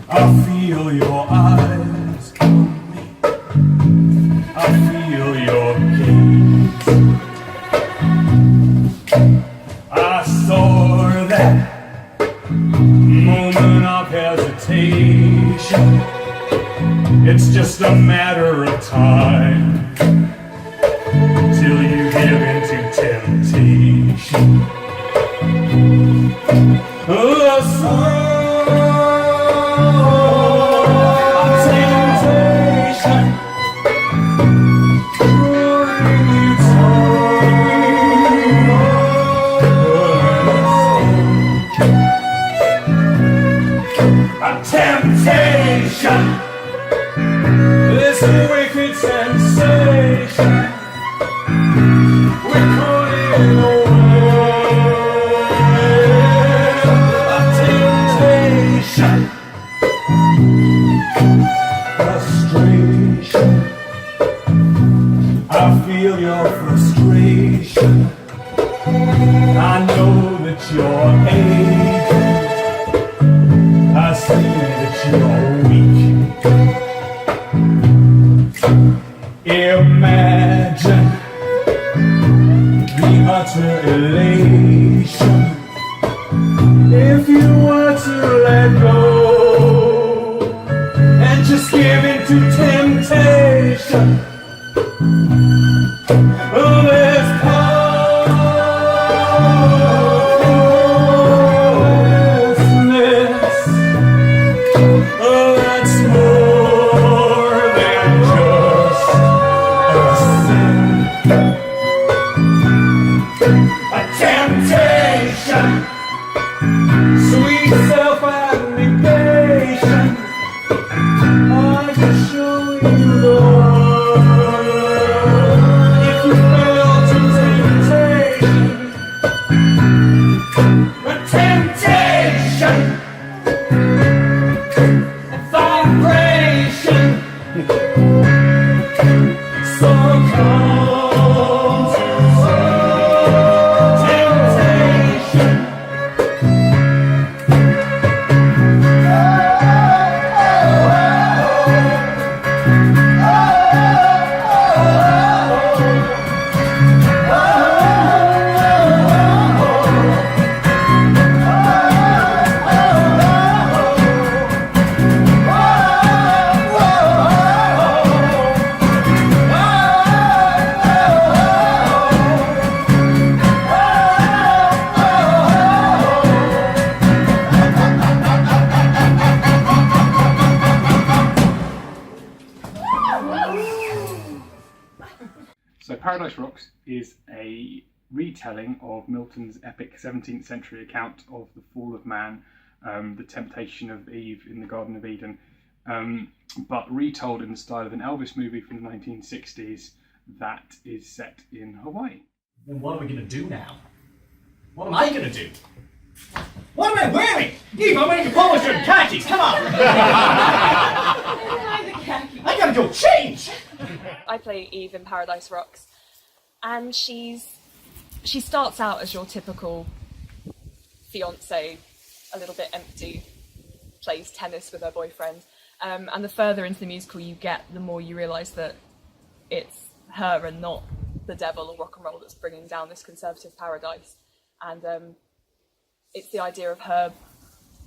I feel your eyes on me. I feel your gaze. I saw that moment of hesitation. It's just a matter of time till you give into temptation. The song of temptation, drawing you toward a temptation. This wicked sensation, we're caught in a world of temptation. Frustration, I feel your frustration. I know that you're aching. I see that you're weak. Imagine the utter elation if you were to let go and just give into temptation. Oh, there's powerlessness. Oh, that's more than just a temptation, sweet self-abnegation. I can show you the world if you fell to temptation. A temptation, a vibration. So So Paradise Rocks is a retelling of Milton's epic 17th century account of the fall of man, the temptation of Eve in the Garden of Eden, but retold in the style of an Elvis movie from the 1960s that is set in Hawaii. Then what are we going to do now? What am I going to do? What am I wearing? Eve, I'm wearing a polo shirt and khakis, come on! I gotta go change! I play Eve in Paradise Rocks, and she starts out as your typical fiancé, a little bit empty, plays tennis with her boyfriend, and the further into the musical you get, the more you realise that it's her and not the devil or rock and roll that's bringing down this conservative paradise, and it's the idea of her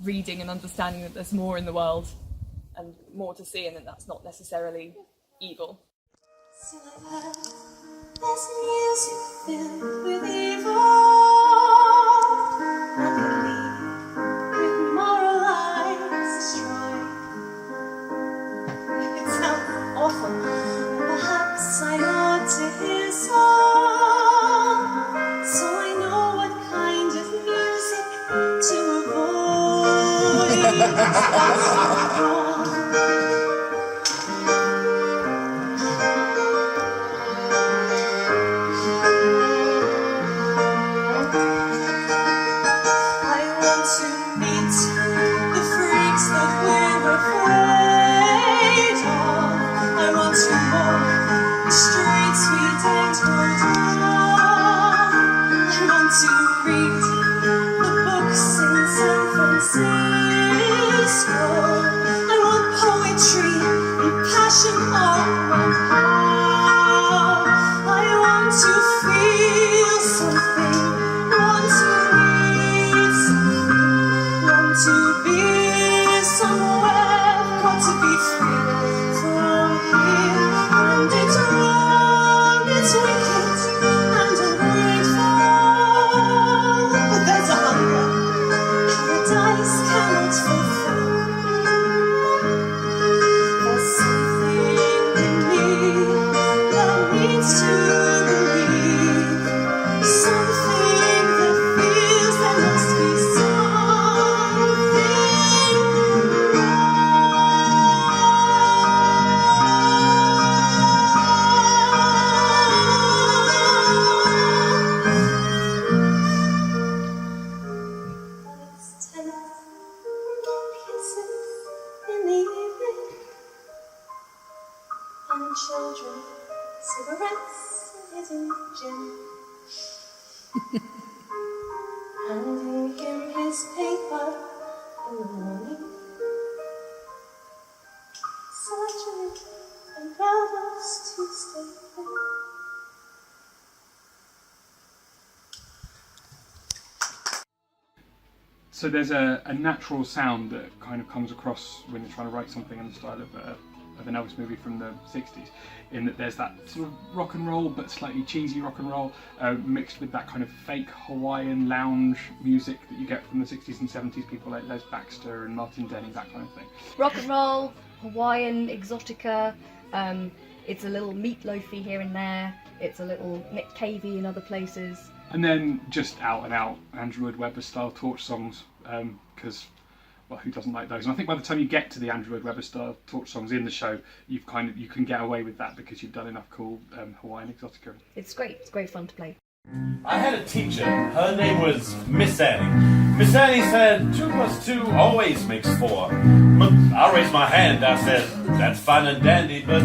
reading and understanding that there's more in the world and more to see, and that that's not necessarily evil. This music filled with evil, with moralized strife. It sounds awful, perhaps I ought to hear some, so I know what kind of music to avoid. scroll. I want poetry and passion all one how. I want to feel something, want to read something, want to be somewhere, got to be free from here. And it's wrong, it's wicked and ungrateful, but there's a hunger paradise cannot fulfill. There's something in me that needs to believe, something that feels there must be something There's tennis, kisses in the evening, and children, cigarettes, and hidden gin. Handing him his paper in the morning, surgery and nervous to stay thin. So there's a natural sound that kind of comes across when you're trying to write something in the style of an Elvis movie from the 60s, in that there's that sort of rock and roll but slightly cheesy rock and roll mixed with that kind of fake Hawaiian lounge music that you get from the 60s and 70s, people like Les Baxter and Martin Denny, that kind of thing. Rock and roll, Hawaiian, exotica, it's a little meatloafy here and there, it's a little Nick Cavey in other places. And then just out and out Andrew Lloyd Webber style torch songs, because well, who doesn't like those? And I think by the time you get to the Andrew Lloyd Webber style torch songs in the show, you can get away with that because you've done enough cool Hawaiian exotica. It's great fun to play. I had a teacher, her name was Miss Annie. Miss Annie said 2 + 2 always makes 4. But I raised my hand, I said, that's fine and dandy, but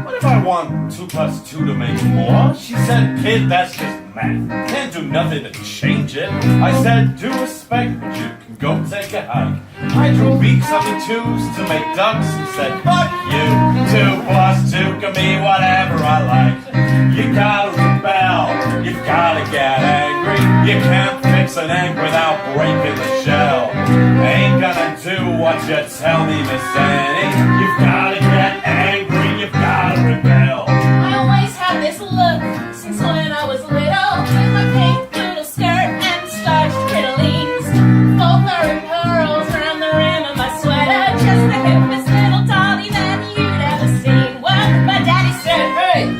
what if I want 2 + 2 to make more? She said, kid, that's just math, can't do nothing to change it. I said, due respect, but you can go take a hike. I drew beaks on the 2s to make ducks and said, fuck you, 2 + 2 can be whatever I like. You gotta rebel, you've gotta get angry. You can't fix an egg without breaking the shell. Ain't gonna do what you tell me, Miss Annie. You've gotta get angry, you've gotta rebel. I always had this look since when I was little, with my pink little skirt and starched crinolines, full and pearls around the rim of my sweater, just the hippest little dolly that you'd ever seen. Well, my daddy said, hey,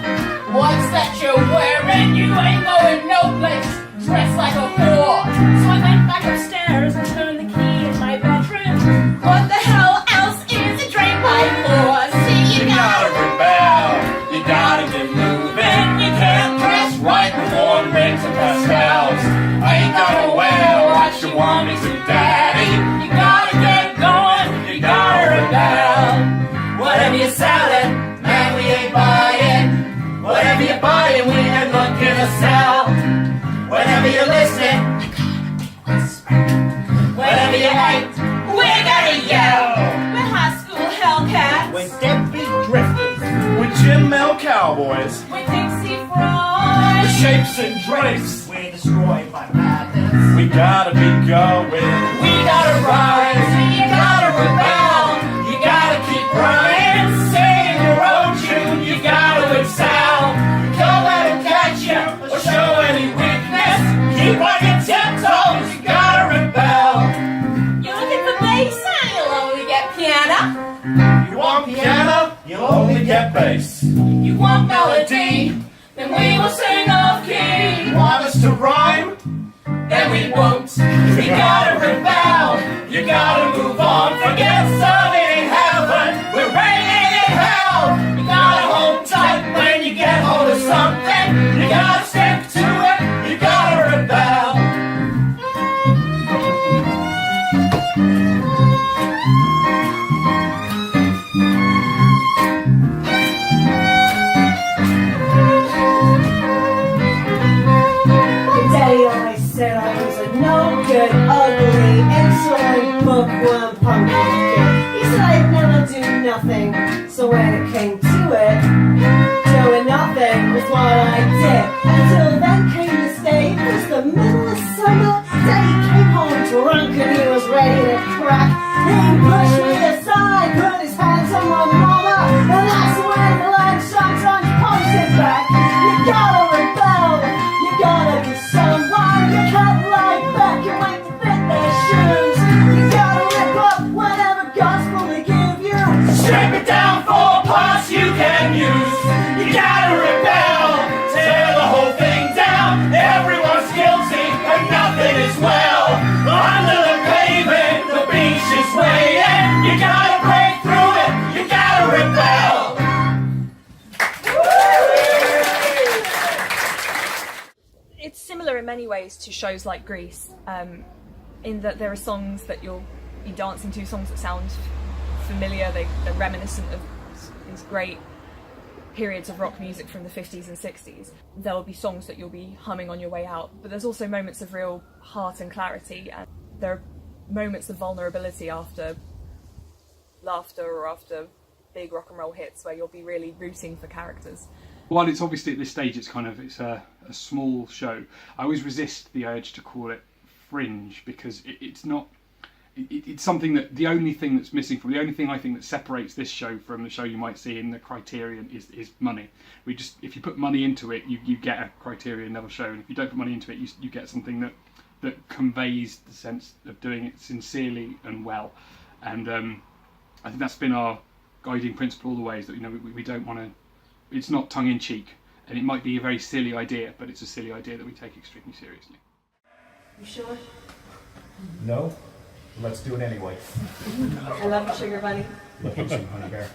what's that you're wearing? You ain't going no place, dressed like a whore. So I went back upstairs and turned the key in my bedroom. What the hell else is a drain pipe for? See, You gotta rebel, you gotta get moving. You can't dress right with warm rings and pastels. I ain't gonna wear what you want me to, daddy. You gotta get going, you gotta rebel. Whatever you're selling, man, we ain't buying. Whatever you're buying, we ain't looking to sell. Whenever you're listening, you gotta be whispering. Whatever you hate, we're gonna yell. we're high school hellcats. We're deadbeat drifters. With Jim Mel Cowboys, With Dixie the Frost. shapes and drapes. We're destroyed by madness. We gotta be going. We gotta rise. You gotta rebel. You gotta keep crying. Sing your own tune. You gotta excel. Don't let them catch you or show any weakness. Keep on your tiptoes. You gotta rebel. You're looking for bass and you'll only get piano. You want piano? You'll only get bass. You want melody, then we will sing off key. You want us to rhyme? Then we won't. You gotta rebel. You gotta move on. Forget serving in heaven. We're reigning in hell. You gotta hold tight When you get hold of something, you gotta stick to it. You gotta rebel. My daddy always said I was a no good, ugly, insolent bookworm nothing. So when it came to it, doing nothing was what I did. Until then came this day, it was the middle of summer. Daddy came home drunk and he was ready to crack. He pushed me aside, put his hands on my mama, and that's when the leg sometimes pumps it back. You gotta rebel, you gotta be someone. You can't lie back and wait to fit their shoes. You gotta rip up whatever gospel they give you. Strip it down for parts you can use. You gotta rebel, tear the whole thing down. Everyone's guilty and nothing is well. Under the pavement, the beach is waiting. You gotta break through it, you gotta rebel. It's similar in many ways to shows like Grease, in that there are songs that you'll be dancing to, songs that sound familiar, they're reminiscent of these great periods of rock music from the 50s and 60s. There will be songs that you'll be humming on your way out, but there's also moments of real heart and clarity, and there are moments of vulnerability after laughter or after big rock and roll hits where you'll be really rooting for characters. While it's obviously at this stage it's a small show, I always resist the urge to call it fringe, because it's not. It's something that the only thing that's missing from the only thing I think that separates this show from the show you might see in the Criterion is money. If you put money into it, you get a Criterion level show, and if you don't put money into it, you get something that conveys the sense of doing it sincerely and well. And I think that's been our guiding principle all the way, is that we don't want to. It's not tongue in cheek, and it might be a very silly idea, but it's a silly idea that we take extremely seriously. You sure? No, let's do it anyway. I love you, Sugar Bunny. Look at you, honey bear.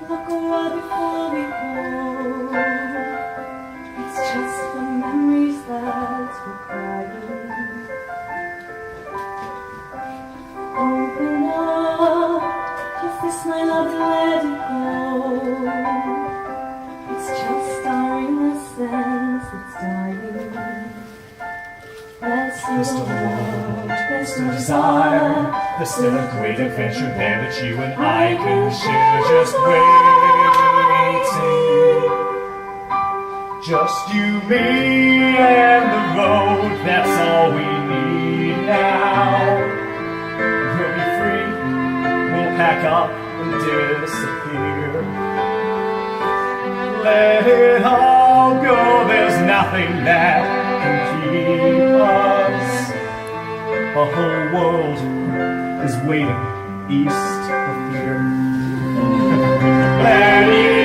Look what before me hold. It's just the memories that we're crying. Open up, is this my love, let it go. It's just our innocence that's dying. There's still a world, there's no desire. There's still a great adventure there that you and I can share. Just waiting. Just you, me, and the road. That's all we need now. We'll be free. We'll pack up and disappear. Let it all go. There's nothing that can keep us. The whole world is waiting east of here. Let it